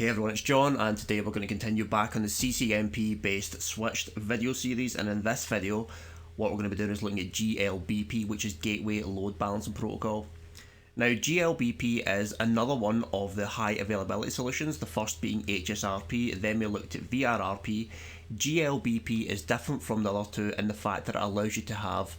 Hey everyone, it's John, and today we're going to continue back on the CCNP based switched video series, and in this video what we're going to be doing is looking at GLBP, which is Gateway Load Balancing Protocol. Now GLBP is another one of the high availability solutions, the first being HSRP, then we looked at VRRP. GLBP is different from the other two in the fact that it allows you to have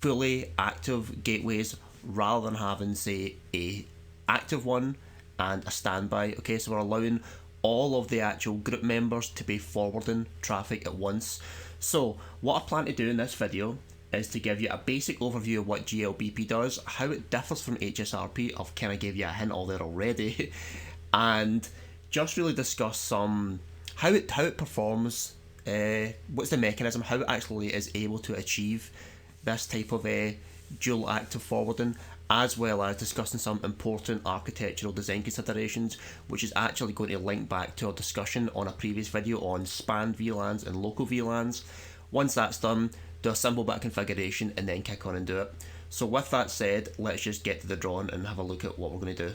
fully active gateways rather than having, say, a active one and a standby. Okay, so we're allowing all of the actual group members to be forwarding traffic at once. So what I plan to do in this video is to give you a basic overview of what GLBP does, how it differs from HSRP. I've kind of gave you a hint all there already, and just really discuss some how it performs, what's the mechanism, how it actually is able to achieve this type of dual active forwarding, as well as discussing some important architectural design considerations, which is actually going to link back to our discussion on a previous video on spanned VLANs and local VLANs. Once that's done, do a simple bit of configuration and then kick on and do it. So with that said, let's just get to the drawing and have a look at what we're going to do.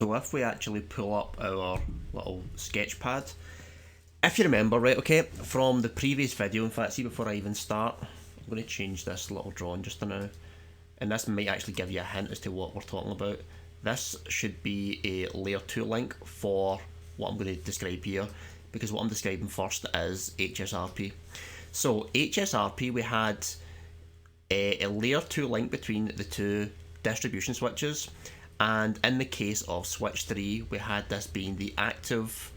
So if we actually pull up our little sketch pad, if you remember, right, okay, from the previous video, in fact, see before I even start, I'm going to change this little drawing just for now. And this might actually give you a hint as to what we're talking about. This should be a layer 2 link for what I'm going to describe here, because what I'm describing first is HSRP. So HSRP, we had a layer 2 link between the two distribution switches, and in the case of switch 3, we had this being the active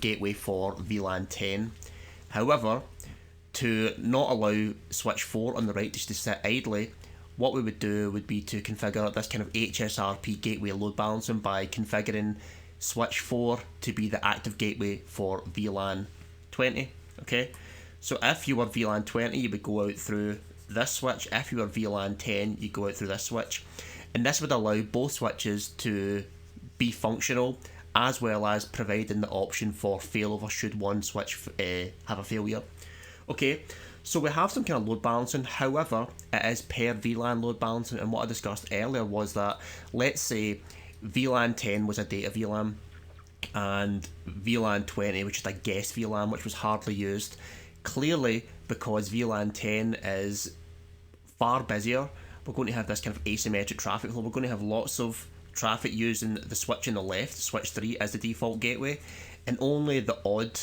gateway for VLAN 10. However, to not allow switch 4 on the right just to sit idly, what we would do would be to configure this kind of HSRP gateway load balancing by configuring switch 4 to be the active gateway for VLAN 20. Okay, so if you were VLAN 20, you would go out through this switch. If you were VLAN 10, you go out through this switch, and this would allow both switches to be functional, as well as providing the option for failover should one switch have a failure. Okay, so we have some kind of load balancing. However, it is per VLAN load balancing, and what I discussed earlier was that, let's say VLAN 10 was a data VLAN and VLAN 20, which is a guest VLAN, which was hardly used. Clearly, because VLAN 10 is far busier, we're going to have this kind of asymmetric traffic flow. We're going to have lots of traffic using the switch on the left, switch 3, as the default gateway, and only the odd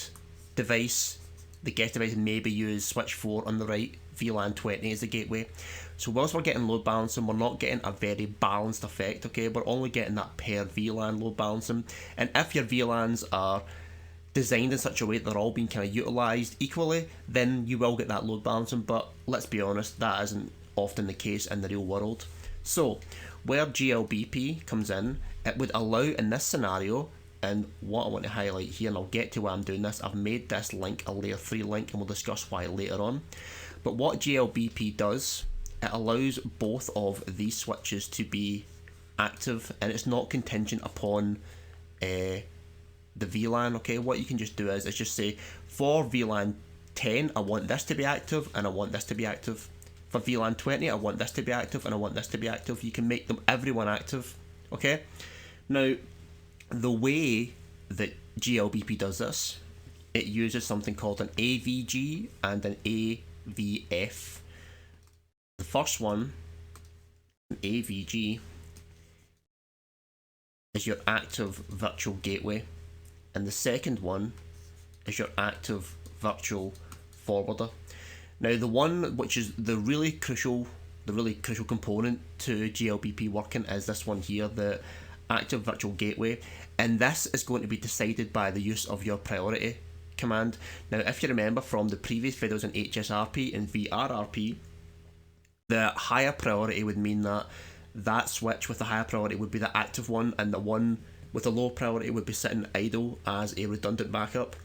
device, the guest device, maybe use switch 4 on the right, VLAN 20 as the gateway. So whilst we're getting load balancing, we're not getting a very balanced effect, okay? We're only getting that per VLAN load balancing. And if your VLANs are designed in such a way that they're all being kind of utilised equally, then you will get that load balancing, but let's be honest, that isn't often the case in the real world. So where GLBP comes in, it would allow in this scenario, and what I want to highlight here, and I'll get to why I'm doing this, I've made this link a layer 3 link, and we'll discuss why later on. But what GLBP does, it allows both of these switches to be active, and it's not contingent upon the VLAN, okay? What you can just do is just say, for VLAN 10, I want this to be active, and I want this to be active. For VLAN 20, I want this to be active, and I want this to be active. You can make them everyone active, okay? Now, the way that GLBP does this, it uses something called an AVG and an AVF. The first one, an AVG, is your active virtual gateway, and the second one is your active virtual forwarder. Now, the one which is the really crucial component to GLBP working is this one here, the active virtual gateway, and this is going to be decided by the use of your priority command. Now, if you remember from the previous videos on HSRP and VRRP, the higher priority would mean that that switch with the higher priority would be the active one, and the one with the low priority would be sitting idle as a redundant backup.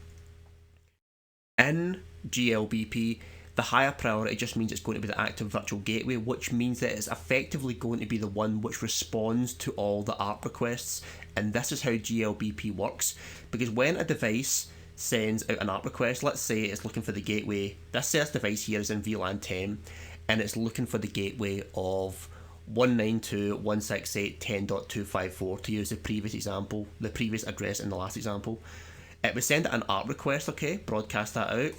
In GLBP, the higher priority just means it's going to be the active virtual gateway, which means that it's effectively going to be the one which responds to all the ARP requests. And this is how GLBP works, because when a device sends out an ARP request, let's say it's looking for the gateway, this device here is in VLAN 10, and it's looking for the gateway of 192.168.10.254 to use the previous example, the previous address in the last example. It would send an ARP request, okay, broadcast that out.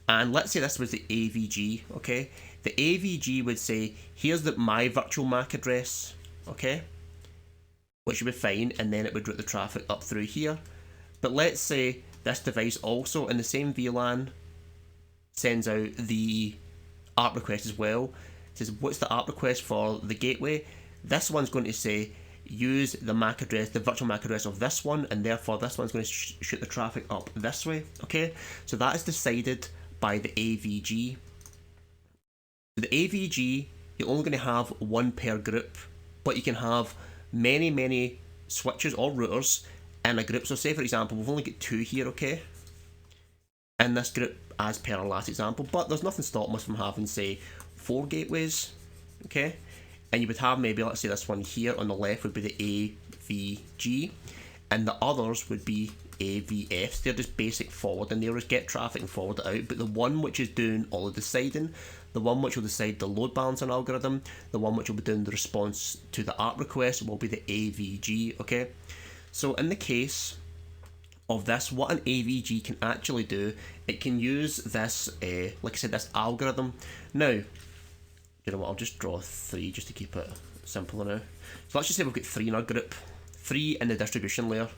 And let's say this was the AVG, okay. The AVG would say, here's my virtual MAC address, okay, which would be fine, and then it would route the traffic up through here. But let's say this device also, in the same VLAN, sends out the ARP request as well. It says, what's the ARP request for the gateway? This one's going to say, use the MAC address, the virtual MAC address of this one, and therefore this one's going to shoot the traffic up this way, okay? So that is decided by the AVG. The AVG, you're only going to have one per group, but you can have many switches or routers in a group. So say for example, we've only got 2 here, okay, in this group as per our last example, but there's nothing stopping us from having, say, 4 gateways, okay, and you would have maybe, let's say this one here on the left would be the AVG, and the others would be AVFs. They're just basic forwarding. They just get traffic and forward it out, but the one which is doing all the deciding, the one which will decide the load balancing algorithm, the one which will be doing the response to the ARP request will be the AVG, okay? So in the case of this, what an AVG can actually do, it can use this, like I said, this algorithm. Now, you know what, I'll just draw 3 just to keep it simpler now. So let's just say we've got 3 in our group, 3 in the distribution layer.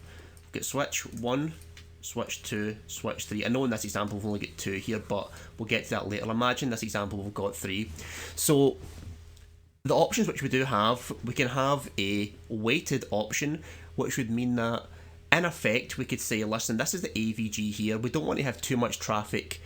We've got switch 1, switch 2, switch 3. I know in this example we've only got 2 here, but we'll get to that later. Imagine this example we've got 3. So the options which we do have, we can have a weighted option, which would mean that in effect we could say, listen, this is the AVG here, we don't want to have too much traffic,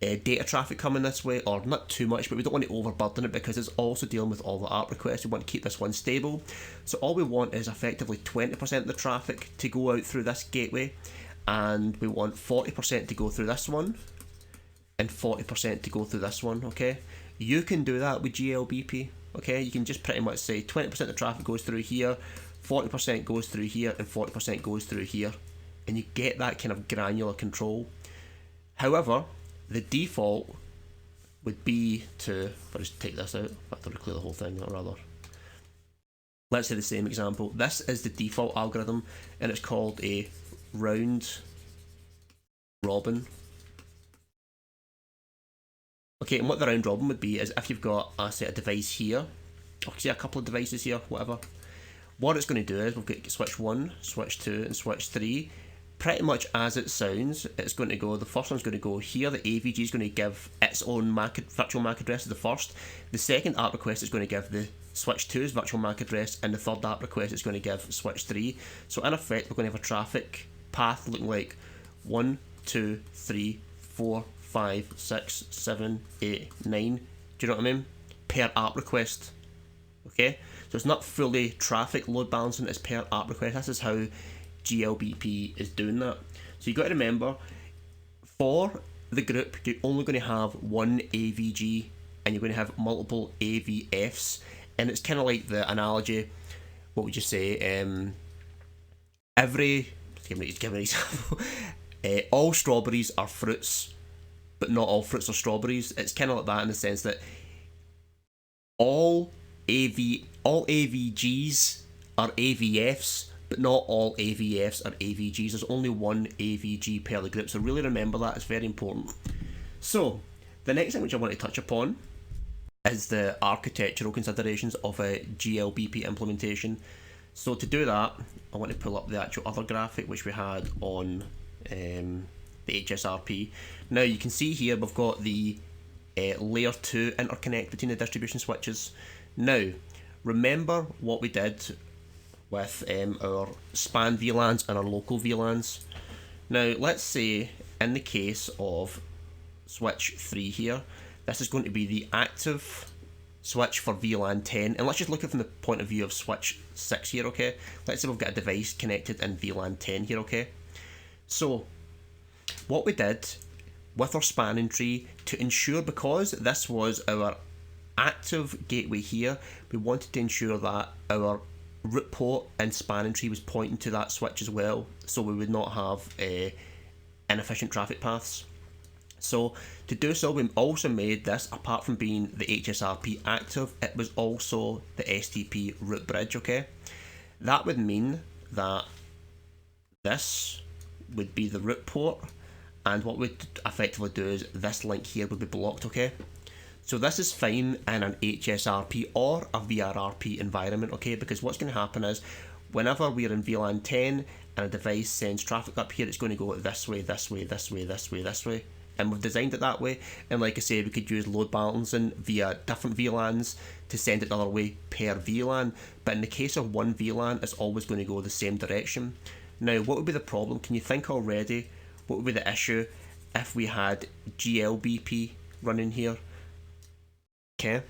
data traffic coming this way, or not too much, but we don't want to overburden it because it's also dealing with all the ARP requests. We want to keep this one stable, so all we want is effectively 20% of the traffic to go out through this gateway, and we want 40% to go through this one and 40% to go through this one, okay? You can do that with GLBP, okay? You can just pretty much say 20% of the traffic goes through here, 40% goes through here, and 40% goes through here, and you get that kind of granular control. However, the default would be to, if I just take this out, I have to clear the whole thing, or rather, let's say the same example. This is the default algorithm, and it's called a round robin. Okay, and what the round robin would be is if you've got a device here, or say a couple of devices here, whatever, what it's going to do is we've got switch 1, switch 2, and switch 3. Pretty much as it sounds, it's going to go, the first one's going to go here, the AVG is going to give its own virtual MAC address to the first, the second ARP request is going to give the switch 2's virtual MAC address, and the third ARP request is going to give switch 3. So in effect, we're going to have a traffic path looking like 1, 2, 3, 4, 5, 6, 7, 8, 9, do you know what I mean? Per ARP request, okay? So it's not fully traffic load balancing, it's per ARP request. This is how GLBP is doing that. So you've got to remember, for the group, you're only going to have one AVG and you're going to have multiple AVFs. And it's kind of like the analogy, what would you say, give me an example, all strawberries are fruits, but not all fruits are strawberries. It's kind of like that in the sense that all AVGs are AVFs, but not all AVFs are AVGs. There's only one AVG per the group, so really remember that, it's very important. So the next thing which I want to touch upon is the architectural considerations of a GLBP implementation. So to do that, I want to pull up the actual other graphic which we had on the HSRP. Now you can see here we've got the layer 2 interconnect between the distribution switches. Now remember what we did with our span VLANs and our local VLANs. Now let's say in the case of switch 3 here, this is going to be the active switch for VLAN 10, and let's just look at it from the point of view of switch 6 here, okay? Let's say we've got a device connected in VLAN 10 here, okay? So what we did with our spanning tree, to ensure, because this was our active gateway here, we wanted to ensure that our root port and spanning tree was pointing to that switch as well, so we would not have inefficient traffic paths. So to do so, we also made this, apart from being the HSRP active, it was also the STP root bridge, okay? That would mean that this would be the root port, and what we'd effectively do is this link here would be blocked, okay? So this is fine in an HSRP or a VRRP environment, okay? Because what's going to happen is whenever we're in VLAN 10 and a device sends traffic up here, it's going to go this way, this way, this way, this way, this way. And we've designed it that way. And like I say, we could use load balancing via different VLANs to send it the other way per VLAN. But in the case of one VLAN, it's always going to go the same direction. Now, what would be the problem? Can you think already? What would be the issue if we had GLBP running here? Okay.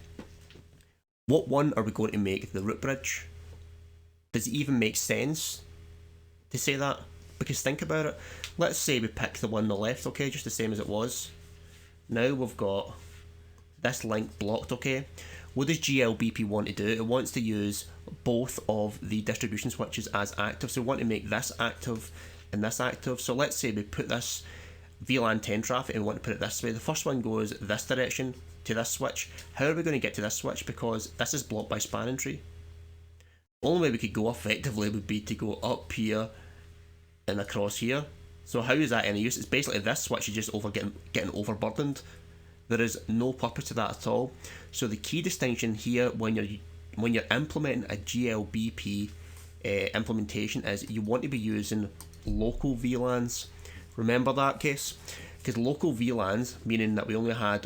What one are we going to make the root bridge? Does it even make sense to say that? Because think about it. Let's say we pick the one on the left, okay, just the same as it was. Now we've got this link blocked, okay. What does GLBP want to do? It wants to use both of the distribution switches as active. So we want to make this active and this active. So let's say we put this VLAN 10 traffic and we want to put it this way. The first one goes this direction to this switch. How are we going to get to this switch? Because this is blocked by spanning tree. The only way we could go effectively would be to go up here and across here. So how is that any use? It's basically this switch is just getting overburdened. There is no purpose to that at all. So the key distinction here when you're implementing a GLBP implementation is you want to be using local VLANs. Remember that case? Because local VLANs, meaning that we only had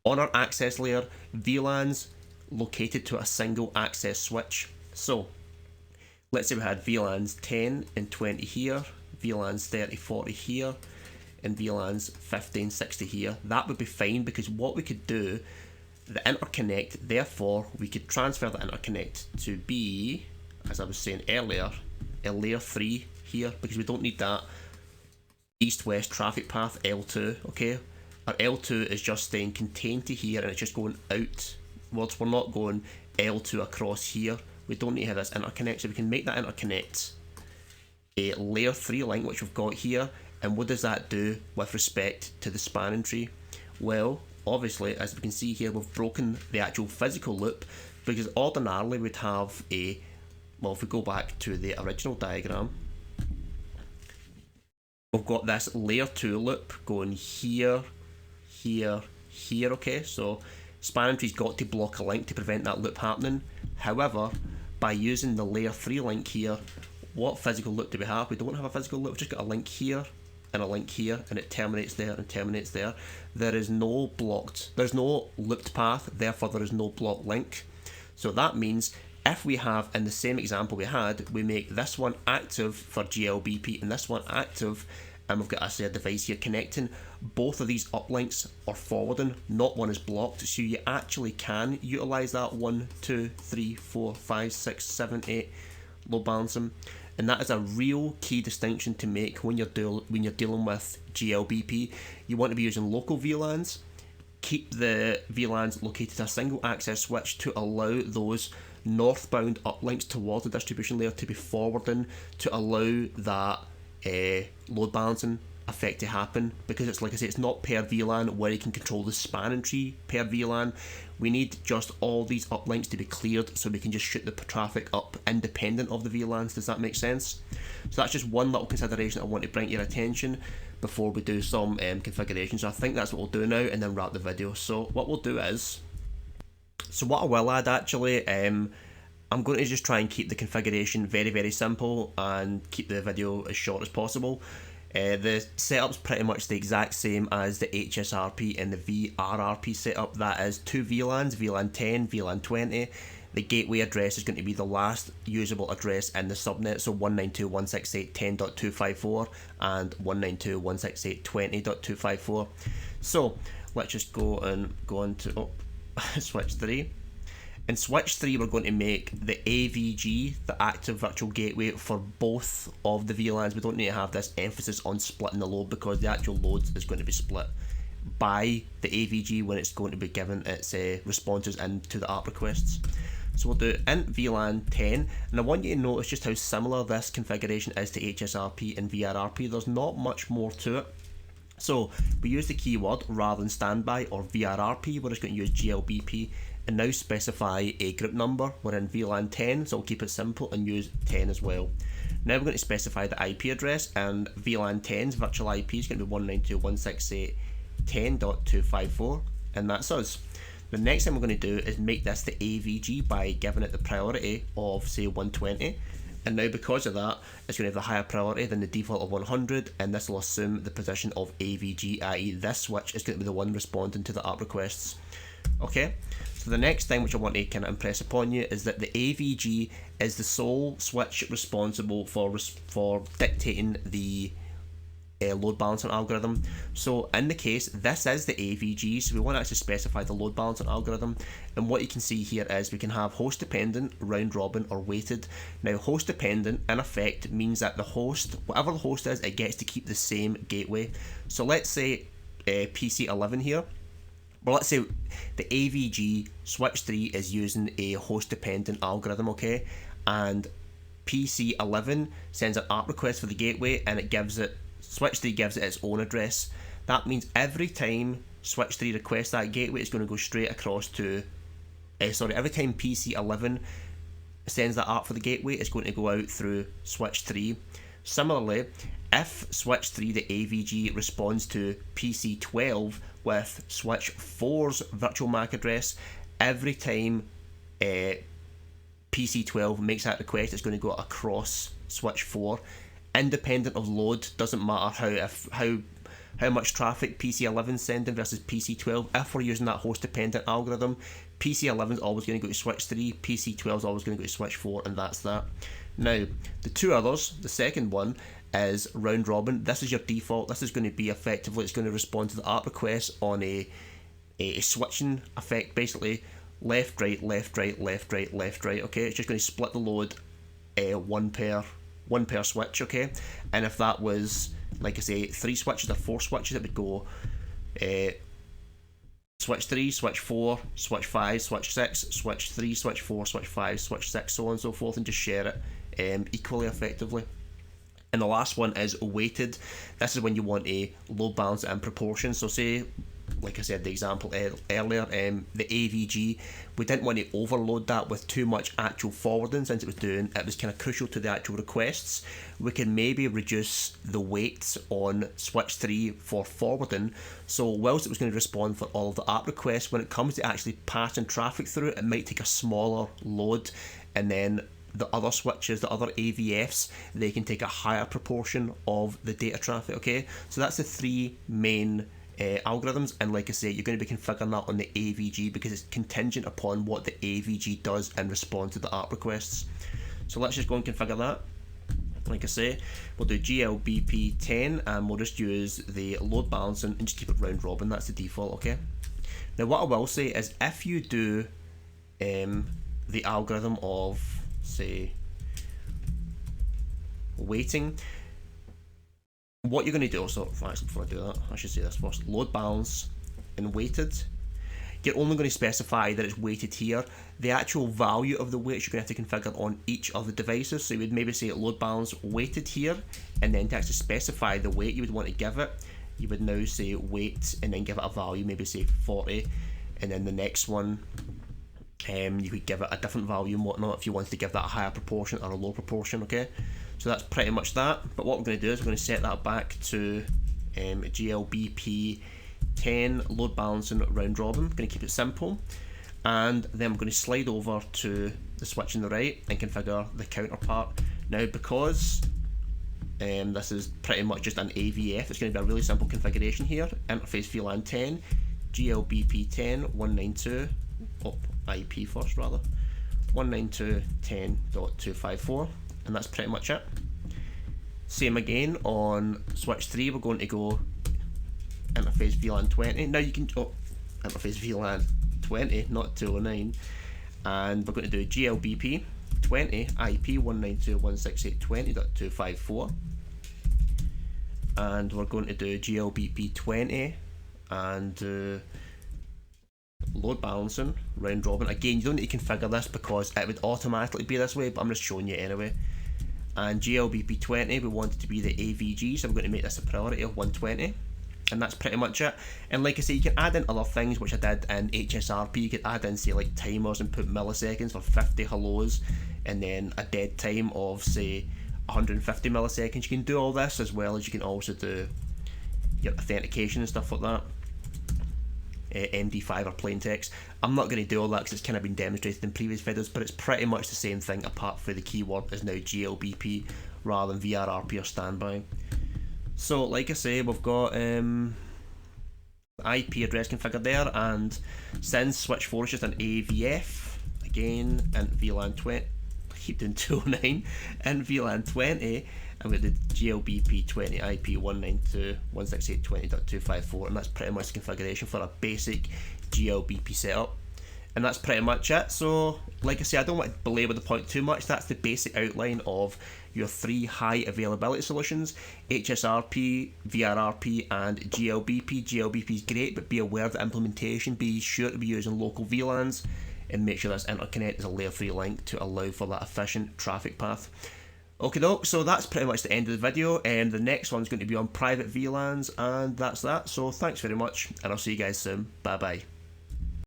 on our access layer VLANs located to a single access switch. So let's say we had VLANs 10 and 20 here, VLANs 30, 40 here, and VLANs 15, 60 here. That would be fine because what we could do, the interconnect, therefore we could transfer the interconnect to be, as I was saying earlier, a layer 3 here, because we don't need that east-west traffic path L2, okay? Our L2 is just staying contained to here and it's just going outwards. We're not going L2 across here. We don't need to have this interconnect, so we can make that interconnect a layer 3 link, which we've got here. And what does that do with respect to the spanning tree? Well, obviously, as we can see here, we've broken the actual physical loop, because ordinarily we'd have a, well, if we go back to the original diagram, we've got this layer 2 loop going here, here, here, okay? So spanning tree's got to block a link to prevent that loop happening. However, by using the layer 3 link here, what physical loop do we have? We don't have a physical loop, we've just got a link here and a link here, and it terminates there and terminates there. There is no there's no looped path, therefore there is no blocked link. So that means if we have, in the same example we had, we make this one active for GLBP and this one active, and we've got a device here connecting, both of these uplinks are forwarding, not one is blocked, so you actually can utilise that 1, 2, 3, 4, 5, 6, 7, 8 load balancing. And that is a real key distinction to make when you're dealing with GLBP. You want to be using local VLANs, keep the VLANs located to a single access switch to allow those northbound uplinks towards the distribution layer to be forwarding, to allow that load balancing effect to happen, because it's like I say, it's not per VLAN where you can control the spanning tree per VLAN. We need just all these uplinks to be cleared so we can just shoot the traffic up independent of the VLANs. Does that make sense? So that's just one little consideration I want to bring to your attention before we do some configuration. So I think that's what we'll do now and then wrap the video. So what we'll do is, so what I will add actually, I'm going to just try and keep the configuration very, very simple and keep the video as short as possible. The setup's pretty much the exact same as the HSRP and the VRRP setup. That is 2 VLANs, VLAN 10, VLAN 20. The gateway address is going to be the last usable address in the subnet, so 192.168.10.254 and 192.168.20.254. So let's just go on to switch 3. In switch 3, we're going to make the AVG, the active virtual gateway, for both of the VLANs. We don't need to have this emphasis on splitting the load, because the actual load is going to be split by the AVG when it's going to be given its responses into the ARP requests. So we'll do int VLAN 10, and I want you to notice just how similar this configuration is to HSRP and VRRP. There's not much more to it. So we use the keyword rather than standby or VRRP. We're just going to use GLBP and now specify a group number. We're in VLAN 10, so we'll keep it simple and use 10 as well. Now we're going to specify the IP address, and VLAN 10's virtual IP is going to be 192.168.10.254, and that's us. The next thing we're going to do is make this the AVG by giving it the priority of, say, 120. And now because of that, it's going to have the higher priority than the default of 100, and this will assume the position of AVG, i.e. this switch is going to be the one responding to the ARP requests. Okay, so the next thing which I want to kind of impress upon you is that the AVG is the sole switch responsible for dictating the load balancing algorithm. So in the case, this is the AVG, so we want to actually specify the load balancing algorithm, and what you can see here is we can have host dependent, round robin, or weighted. Now host dependent in effect means that the host, whatever the host is, it gets to keep the same gateway. So let's say PC11 here, well, let's say the AVG switch 3 is using a host dependent algorithm, okay, and PC11 sends an ARP request for the gateway, and it gives it, switch 3 gives it its own address. That means every time switch 3 requests that gateway, it's going to go straight across to, every time PC11 sends that ARP for the gateway, it's going to go out through switch 3. Similarly, if switch 3, the AVG, responds to PC12 with switch 4's virtual MAC address, every time PC12 makes that request, it's going to go across switch 4. Independent of load, doesn't matter how much traffic PC11 is sending versus PC12. If we're using that host dependent algorithm, PC11 is always going to go to switch 3, PC12 is always going to go to switch 4, and that's that. Now, the two others, the second one is round robin. This is your default. This is going to be effectively, it's going to respond to the ARP request on a switching effect, basically left, right, left, right, left, right, left, right, okay? It's just going to split the load one per switch, okay? And if that was, like I say, 3 switches or 4 switches, it would go switch 3, switch 4, switch 5, switch 6, switch 3, switch 4, switch 5, switch 6, so on and so forth, and just share it equally effectively. And the last one is weighted. This is when you want a load balance in proportion. So say, like I said, the example earlier, the AVG, we didn't want to overload that with too much actual forwarding, since it was kind of crucial to the actual requests. We can maybe reduce the weights on switch 3 for forwarding. So whilst it was going to respond for all of the ARP requests, when it comes to actually passing traffic through it might take a smaller load, and then the other switches, the other AVFs, they can take a higher proportion of the data traffic, okay? So that's the 3 main algorithms, and like I say, you're going to be configuring that on the AVG because it's contingent upon what the AVG does in response to the ARP requests. So let's just go and configure that. Like I say, we'll do GLBP 10 and we'll just use the load balancing and just keep it round robin. That's the default, okay? Now what I will say is, if you do the algorithm of, say, weighting, what you're going to do, so actually before I do that, I should say this first, load balance and weighted, you're only going to specify that it's weighted here. The actual value of the weights you're going to have to configure on each of the devices, so you would maybe say load balance weighted here, and then to actually specify the weight you would want to give it, you would now say weight and then give it a value, maybe say 40, and then the next one, you could give it a different value and whatnot if you wanted to give that a higher proportion or a low proportion, okay? So that's pretty much that. But what we're going to do is we're going to set that back to GLBP 10 load balancing round robin. We're going to keep it simple, and then we're going to slide over to the switch on the right and configure the counterpart. Now, because this is pretty much just an AVF, it's going to be a really simple configuration here. Interface VLAN 10, GLBP 10, 192, IP first rather, 192.10.254, and that's pretty much it. Same again on switch 3, we're going to go interface VLAN 20. Now you can, interface VLAN 20, not 209, and we're going to do GLBP 20 IP 192.168.20.254, and we're going to do GLBP 20 and load balancing round robin. Again, you don't need to configure this because it would automatically be this way, but I'm just showing you anyway. And GLBP 20, we want it to be the AVG, so we're going to make this a priority of 120. and that's pretty much it. And like I say, you can add in other things, which I did in HSRP. You could add in, say, like timers and put milliseconds for 50 hellos, and then a dead time of, say, 150 milliseconds. You can do all this, as well as you can also do your authentication and stuff like that. MD5 or plain text. I'm not going to do all that because it's kind of been demonstrated in previous videos, but it's pretty much the same thing, apart from the keyword is now GLBP rather than VRRP or standby. So like I say, we've got IP address configured there, and since switch 4 is just an AVF, again in VLAN 20, I keep doing 209, in VLAN 20, and with the GLBP 20 IP 192.168.20.254, and that's pretty much the configuration for a basic GLBP setup. And that's pretty much it. So like I say, I don't want to belabor the point too much. That's the basic outline of your 3 high availability solutions: HSRP, VRRP, and GLBP. GLBP is great, but be aware of the implementation. Be sure to be using local VLANs, and make sure this interconnect is a layer 3 link to allow for that efficient traffic path. Okay doke, so that's pretty much the end of the video, and the next one's going to be on private VLANs, and that's that. So thanks very much, and I'll see you guys soon. Bye bye.